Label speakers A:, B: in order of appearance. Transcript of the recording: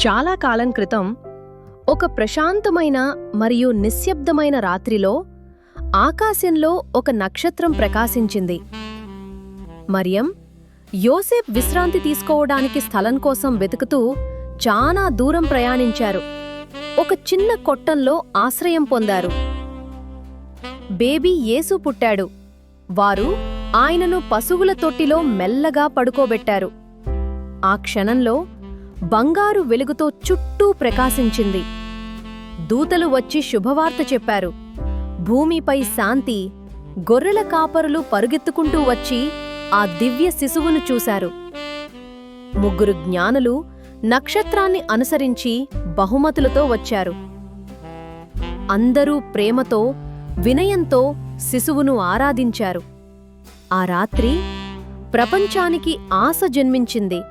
A: చాలా కాలం క్రితం ఒక ప్రశాంతమైన మరియు నిశ్శబ్దమైన రాత్రిలో ఆకాశంలో ఒక నక్షత్రం ప్రకాశించింది. మరియం, యోసేపు విశ్రాంతి తీసుకోవడానికి స్థలం కోసం వెతుకుతూ చాలా దూరం ప్రయాణించారు. ఒక చిన్న కొట్టంలో ఆశ్రయం పొందారు. బేబీ యేసు పుట్టాడు. వారు ఆయనను పశువుల తొట్టిలో మెల్లగా పడుకోబెట్టారు. ఆ క్షణంలో బంగారు వెలుగుతో చుట్టూ ప్రకాశించింది. దూతలు వచ్చి శుభవార్త చెప్పారు. భూమిపై శాంతి. గొర్రెల కాపరులు పరుగెత్తుకుంటూ వచ్చి ఆ దివ్య శిశువును చూశారు. 3 జ్ఞానులు నక్షత్రాన్ని అనుసరించి బహుమతులతో వచ్చారు. అందరూ ప్రేమతో, వినయంతో శిశువును ఆరాధించారు. ఆ రాత్రి ప్రపంచానికి ఆశ జన్మించింది.